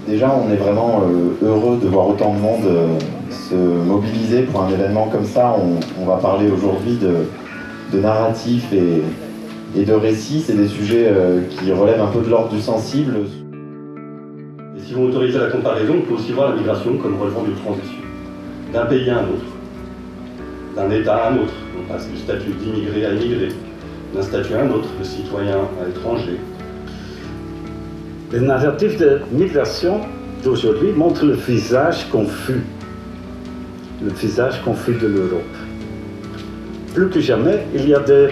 Déjà, on est vraiment heureux de voir autant de monde se mobiliser pour un événement comme ça. On va parler aujourd'hui de narratifs et de récits. C'est des sujets qui relèvent un peu de l'ordre du sensible. Et si vous autorisez la comparaison, on peut aussi voir la migration comme relevant d'une transition, d'un pays à un autre, d'un État à un autre. On passe du statut d'immigré à immigré, d'un statut à un autre, de citoyen à étranger. Les narratifs de migration d'aujourd'hui montrent le visage confus de l'Europe. Plus que jamais, il y a des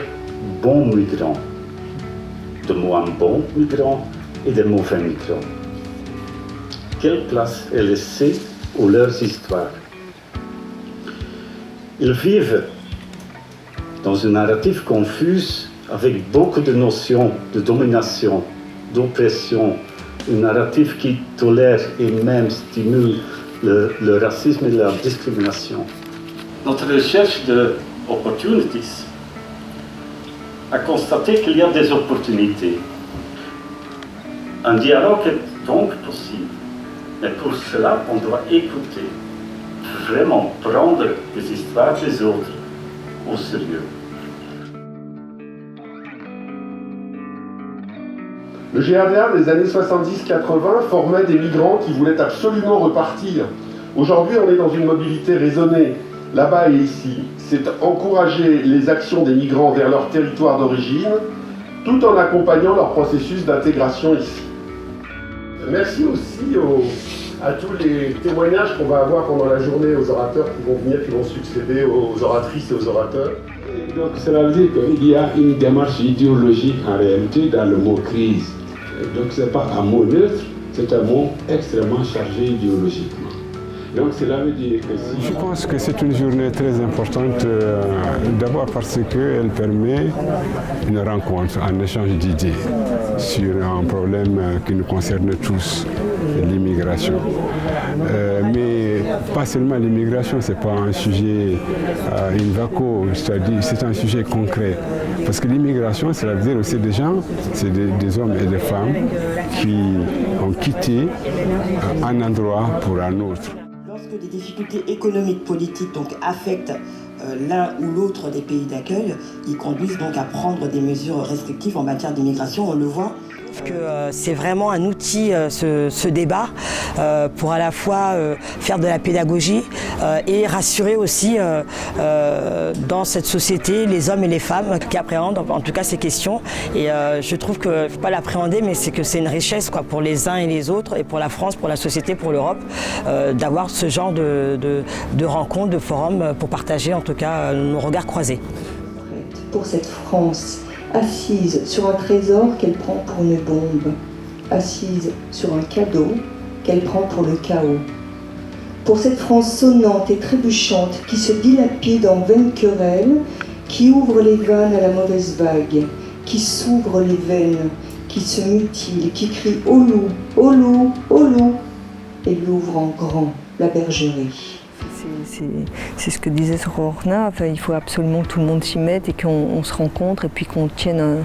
bons migrants, de moins bons migrants et de mauvais migrants. Quelle place est laissée aux leurs histoires? Ils vivent dans une narrative confuse avec beaucoup de notions de domination, d'oppression, une narrative qui tolère et même stimule le racisme et la discrimination. Notre recherche de opportunities a constaté qu'il y a des opportunités. Un dialogue est donc possible, mais pour cela, on doit écouter, vraiment prendre les histoires des autres au sérieux. Le GADA des années 70-80 formait des migrants qui voulaient absolument repartir. Aujourd'hui, on est dans une mobilité raisonnée, là-bas et ici. C'est encourager les actions des migrants vers leur territoire d'origine, tout en accompagnant leur processus d'intégration ici. Merci aussi à tous les témoignages qu'on va avoir pendant la journée, aux orateurs qui vont venir, qui vont succéder aux oratrices et aux orateurs. Et donc cela veut dire qu'il y a une démarche idéologique en réalité dans le mot crise. Donc ce n'est pas un mot neutre, c'est un mot extrêmement chargé idéologiquement. Donc cela veut dire que si... Je pense que c'est une journée très importante, d'abord parce qu'elle permet une rencontre, un échange d'idées sur un problème qui nous concerne tous, l'immigration. Mais pas seulement l'immigration, ce n'est pas un sujet in vaco, c'est-à-dire c'est un sujet concret. Parce que l'immigration, cela veut dire aussi des gens, c'est des hommes et des femmes qui ont quitté un endroit pour un autre. Lorsque des difficultés économiques, politiques donc affectent l'un ou l'autre des pays d'accueil, ils conduisent donc à prendre des mesures restrictives en matière d'immigration, on le voit. Que c'est vraiment un outil, ce débat, pour à la fois faire de la pédagogie et rassurer aussi dans cette société les hommes et les femmes qui appréhendent en tout cas ces questions. Et je trouve que, il ne faut pas l'appréhender, mais c'est une richesse quoi, pour les uns et les autres, et pour la France, pour la société, pour l'Europe, d'avoir ce genre de rencontres, de forums pour partager en tout cas nos regards croisés. Pour cette France assise sur un trésor qu'elle prend pour une bombe, assise sur un cadeau qu'elle prend pour le chaos. Pour cette France sonnante et trébuchante qui se dilapide en vaines querelles, qui ouvre les vannes à la mauvaise vague, qui s'ouvre les veines, qui se mutile, qui crie « Au loup, au loup, au loup !» et l'ouvre en grand, la bergerie. C'est ce que disait Sororna, enfin, il faut absolument que tout le monde s'y mette et qu'on se rencontre et puis qu'on tienne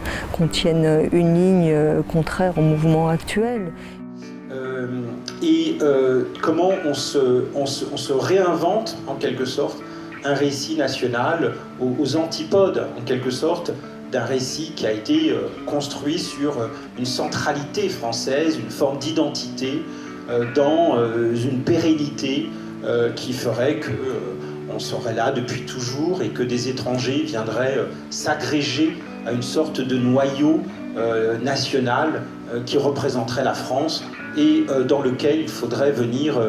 une ligne contraire au mouvement actuel. Comment on se réinvente en quelque sorte un récit national aux antipodes en quelque sorte d'un récit qui a été construit sur une centralité française, une forme d'identité dans une pérennité qui ferait qu'on serait là depuis toujours et que des étrangers viendraient s'agréger à une sorte de noyau national qui représenterait la France et dans lequel il faudrait venir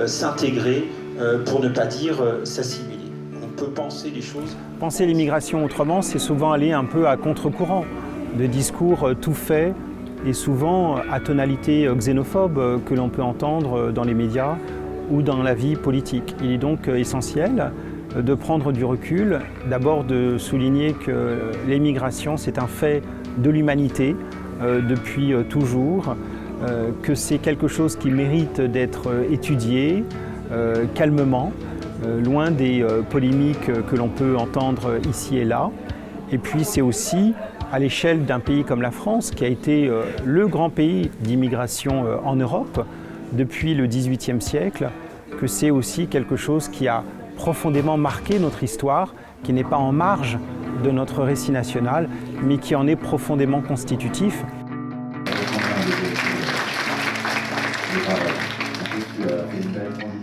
s'intégrer pour ne pas dire s'assimiler. On peut penser les choses. Penser l'immigration autrement, c'est souvent aller un peu à contre-courant de discours tout faits et souvent à tonalité xénophobe que l'on peut entendre dans les médias ou dans la vie politique. Il est donc essentiel de prendre du recul, d'abord de souligner que l'immigration c'est un fait de l'humanité depuis toujours, que c'est quelque chose qui mérite d'être étudié calmement, loin des polémiques que l'on peut entendre ici et là. Et puis c'est aussi à l'échelle d'un pays comme la France, qui a été le grand pays d'immigration en Europe, depuis le XVIIIe siècle, que c'est aussi quelque chose qui a profondément marqué notre histoire, qui n'est pas en marge de notre récit national, mais qui en est profondément constitutif. Tu as fait une belle transition.